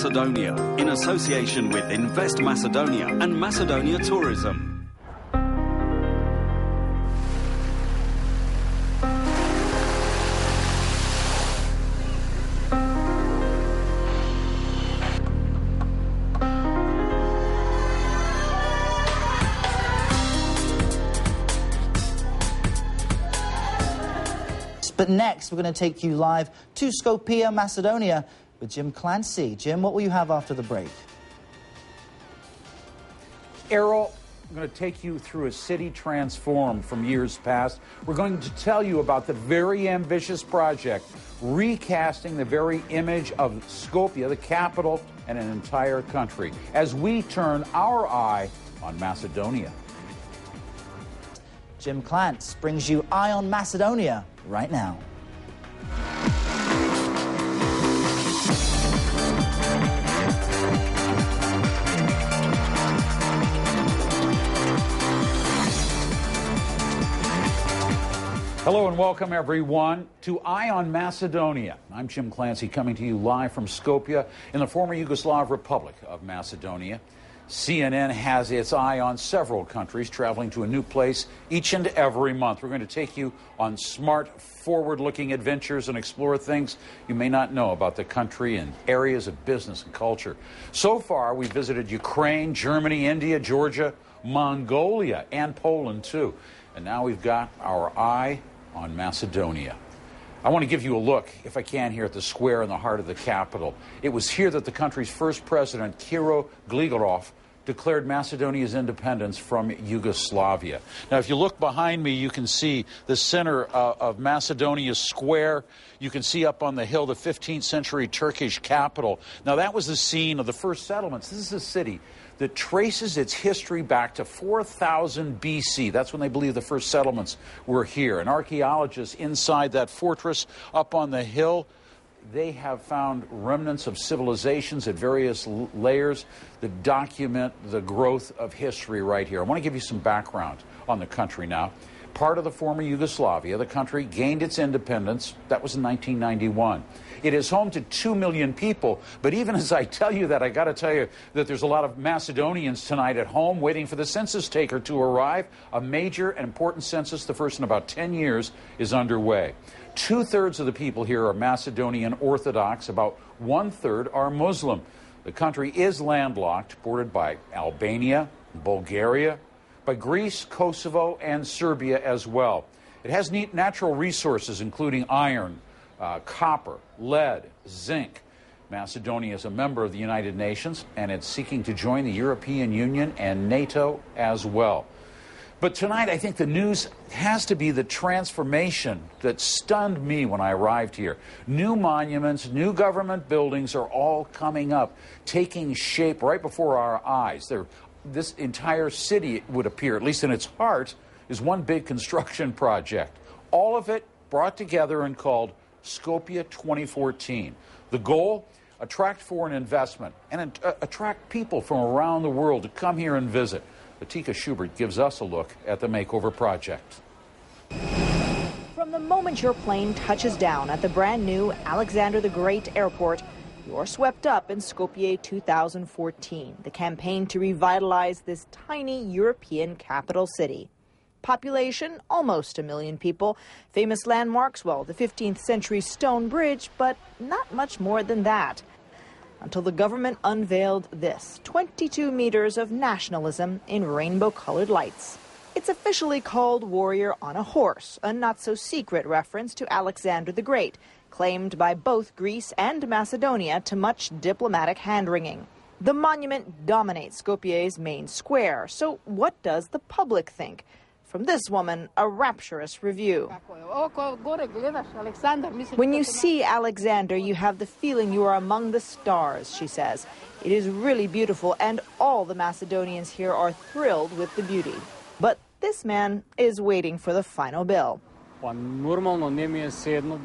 Macedonia, in association with Invest Macedonia and Macedonia Tourism. But next, we're going to take you live to Skopje, Macedonia, with Jim Clancy. Jim, what will you have after the break? Errol, I'm going to take you through a city transformed from years past. We're going to tell you about the very ambitious project, recasting the very image of Skopje, the capital, and an entire country, as we turn our eye on Macedonia. Jim Clancy brings you Eye on Macedonia right now. Hello and welcome everyone to Eye on Macedonia. I'm Jim Clancy coming to you live from Skopje in the former Yugoslav Republic of Macedonia. CNN has its eye on several countries, traveling to a new place each and every month. We're going to take you on smart, forward-looking adventures and explore things you may not know about the country and areas of business and culture. So far, we visited Ukraine, Germany, India, Georgia, Mongolia, and Poland, too. And now we've got our eye on Macedonia. I want to give you a look, if I can, here at the square in the heart of the capital. It was here that the country's first president, Kiro Gligorov, declared Macedonia's independence from Yugoslavia. Now, if you look behind me, you can see the center of Macedonia's square. You can see up on the hill the 15th century Turkish capital. Now, that was the scene of the first settlements. This is a city that traces its history back to 4000 BC. That's when they believe the first settlements were here. And archaeologists inside that fortress up on the hill, they have found remnants of civilizations at various layers that document the growth of history right here. I want to give you some background on the country now. Part of the former Yugoslavia, the country gained its independence. That was in 1991. It is home to 2 million people, but even as I tell you that, I got to tell you that there's a lot of Macedonians tonight at home waiting for the census taker to arrive. A major and important census, the first in about 10 years, is underway. 2/3 of the people here are Macedonian Orthodox. About 1/3 are Muslim. The country is landlocked, bordered by Albania, Bulgaria, by Greece, Kosovo, and Serbia as well. It has neat natural resources, including iron, copper, lead, zinc. Macedonia is a member of the United Nations, and it's seeking to join the European Union and NATO as well. But tonight, I think the news has to be the transformation that stunned me when I arrived here. New monuments, new government buildings are all coming up, taking shape right before our eyes. This entire city, it would appear, at least in its heart, is one big construction project. All of it brought together and called Skopje 2014. The goal? Attract foreign investment and attract people from around the world to come here and visit. Latika Schubert gives us a look at the makeover project. From the moment your plane touches down at the brand new Alexander the Great Airport, you're swept up in Skopje 2014, the campaign to revitalize this tiny European capital city. Population, almost 1 million people. Famous landmarks, well, the 15th century stone bridge, but not much more than that. Until the government unveiled this, 22 meters of nationalism in rainbow-colored lights. It's officially called Warrior on a Horse, a not-so-secret reference to Alexander the Great, claimed by both Greece and Macedonia to much diplomatic hand-wringing. The monument dominates Skopje's main square, so what does the public think? From this woman, a rapturous review. When you see Alexander, you have the feeling you are among the stars, she says. It is really beautiful, and all the Macedonians here are thrilled with the beauty. But this man is waiting for the final bill.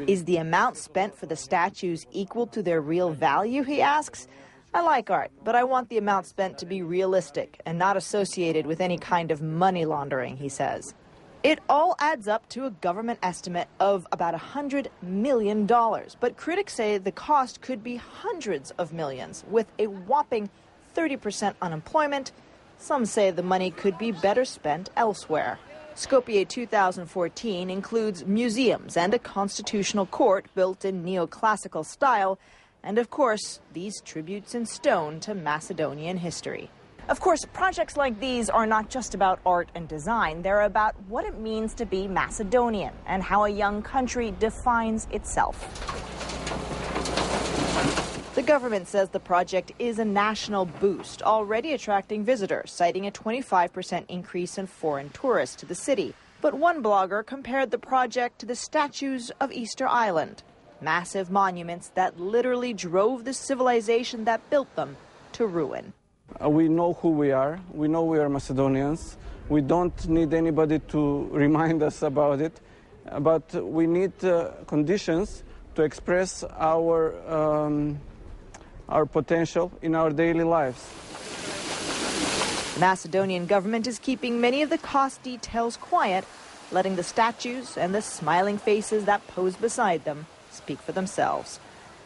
Is the amount spent for the statues equal to their real value, he asks. I like art, but I want the amount spent to be realistic and not associated with any kind of money laundering, he says. It all adds up to a government estimate of about $100 million. But critics say the cost could be hundreds of millions. With a whopping 30% unemployment, some say the money could be better spent elsewhere. Skopje 2014 includes museums and a constitutional court built in neoclassical style, and of course, these tributes in stone to Macedonian history. Of course, projects like these are not just about art and design. They're about what it means to be Macedonian and how a young country defines itself. The government says the project is a national boost, already attracting visitors, citing a 25% increase in foreign tourists to the city. But one blogger compared the project to the statues of Easter Island, massive monuments that literally drove the civilization that built them to ruin. We know who we are. We know we are Macedonians. We don't need anybody to remind us about it, but we need conditions to express our potential in our daily lives. The Macedonian government is keeping many of the cost details quiet, letting the statues and the smiling faces that pose beside them speak for themselves.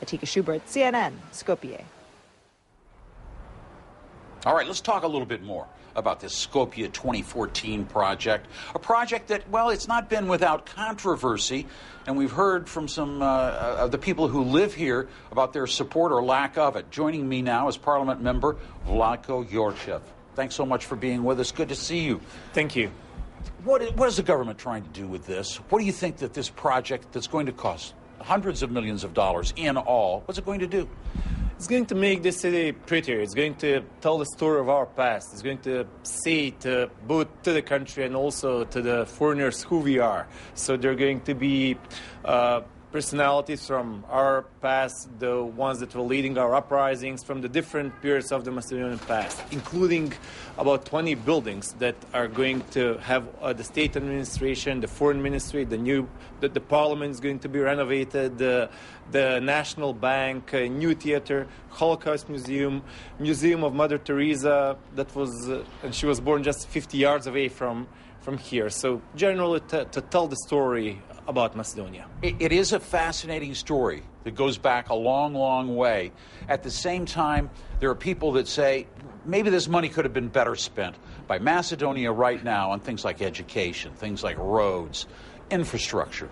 Atika Schubert, CNN, Skopje. All right, let's talk a little bit more about this Skopje 2014 project, a project that, well, it's not been without controversy, and we've heard from some of the people who live here about their support or lack of it. Joining me now is Parliament member Vlatko Gjorchev. Thanks so much for being with us. Good to see you. Thank you. What is the government trying to do with this? What do you think that this project that's going to cost hundreds of millions of dollars in all, what's it going to do? It's going to make the city prettier. It's going to tell the story of our past. It's going to say to both to the country and also to the foreigners who we are. So there are going to be personalities from our past, the ones that were leading our uprisings from the different periods of the Macedonian past, including about 20 buildings that are going to have the state administration, the foreign ministry, the parliament is going to be renovated, the National Bank, a new theater, Holocaust Museum, Museum of Mother Teresa, and she was born just 50 yards away from here. So generally to tell the story about Macedonia. It is a fascinating story that goes back a long, long way. At the same time, there are people that say maybe this money could have been better spent by Macedonia right now on things like education, things like roads, infrastructure.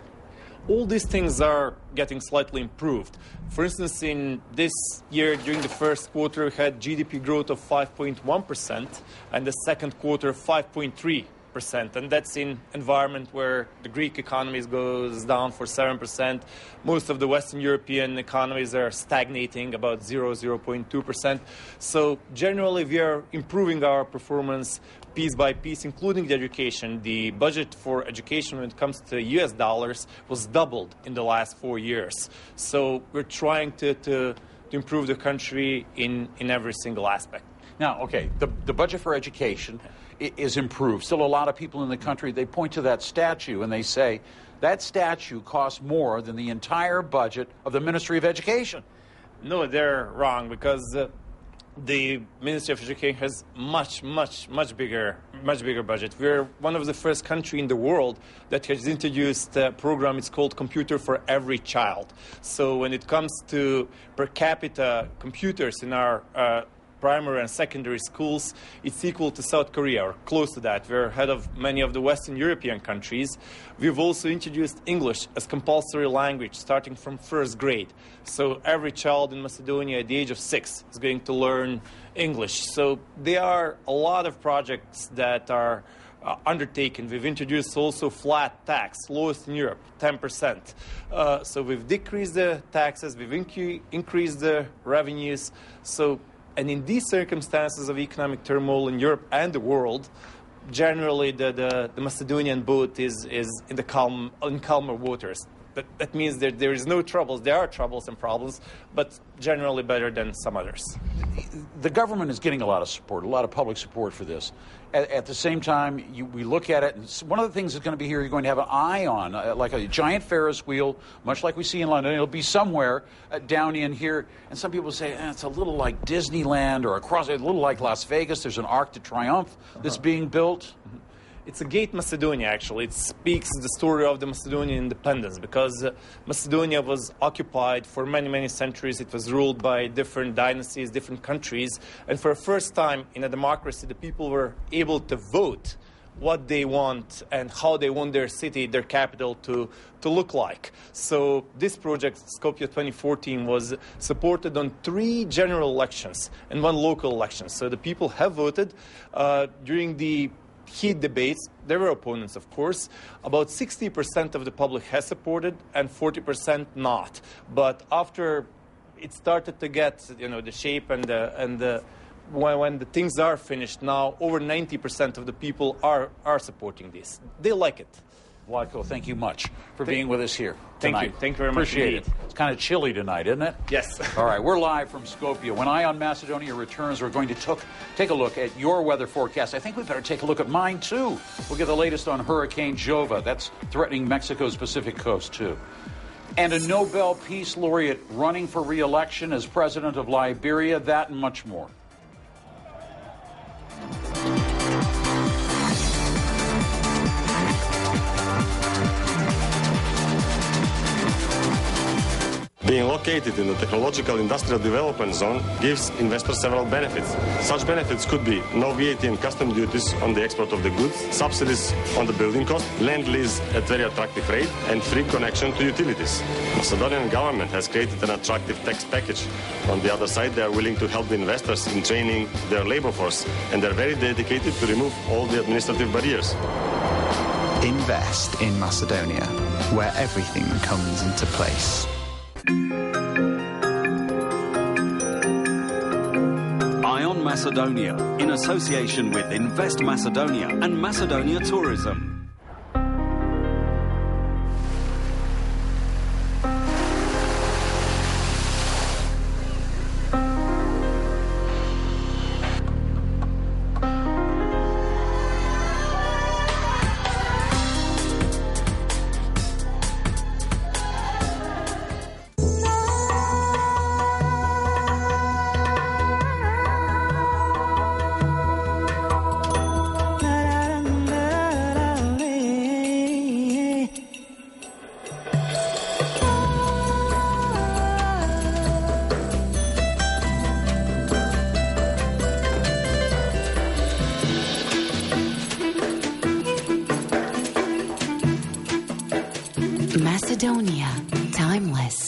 All these things are getting slightly improved. For instance, in this year, during the first quarter, we had GDP growth of 5.1%, and the second quarter, 5.3%. And that's in environment where the Greek economy goes down for 7%. Most of the Western European economies are stagnating about 0.2%. So generally, we are improving our performance piece by piece, including the education. The budget for education when it comes to US dollars was doubled in the last 4 years. So we're trying to improve the country in every single aspect. Now, okay, the budget for education is improved. Still a lot of people in the country, they point to that statue and they say, that statue costs more than the entire budget of the Ministry of Education. No, they're wrong, because the Ministry of Education has much bigger budget. We're one of the first countries in the world that has introduced a program. It's called Computer for Every Child. So when it comes to per capita computers in our primary and secondary schools, it's equal to South Korea, or close to that. We're ahead of many of the Western European countries. We've also introduced English as compulsory language starting from first grade. So every child in Macedonia at the age of 6 is going to learn English. So there are a lot of projects that are undertaken. We've introduced also flat tax, lowest in Europe, 10%. So we've decreased the taxes, we've increased the revenues. And in these circumstances of economic turmoil in Europe and the world, generally the Macedonian boat is in calmer waters. That means that there is no troubles. There are troubles and problems, but generally better than some others. The government is getting a lot of support, a lot of public support for this. At the same time, we look at it, and one of the things that's going to be here, you're going to have an eye on, like a giant Ferris wheel, much like we see in London. It'll be somewhere down in here. And some people say, it's a little like Disneyland or a little like Las Vegas. There's an Arc de Triomphe that's being built. It's a gate Macedonia, actually. It speaks the story of the Macedonian independence, because Macedonia was occupied for many, many centuries. It was ruled by different dynasties, different countries. And for the first time in a democracy, the people were able to vote what they want and how they want their city, their capital to look like. So this project, Skopje 2014, was supported on 3 general elections and 1 local election. So the people have voted. During the heat debates, there were opponents, of course. About 60% of the public has supported and 40% not. But after it started to get, the shape and when the things are finished now, over 90% of the people are supporting this. They like it. Vlatko, thank you much for being with us here tonight. Thank you very much. Appreciate it. It's kind of chilly tonight, isn't it? Yes. All right, we're live from Skopje. When ON Macedonia returns, we're going to take a look at your weather forecast. I think we better take a look at mine, too. We'll get the latest on Hurricane Jova. That's threatening Mexico's Pacific coast, too. And a Nobel Peace Laureate running for re-election as president of Liberia, that and much more. Being located in the technological industrial development zone gives investors several benefits. Such benefits could be no VAT and custom duties on the export of the goods, subsidies on the building cost, land lease at very attractive rate, and free connection to utilities. Macedonian government has created an attractive tax package. On the other side, they are willing to help the investors in training their labor force, and they're very dedicated to remove all the administrative barriers. Invest in Macedonia, where everything comes into place. ON Macedonia, in association with Invest Macedonia and Macedonia Tourism. Macedonia,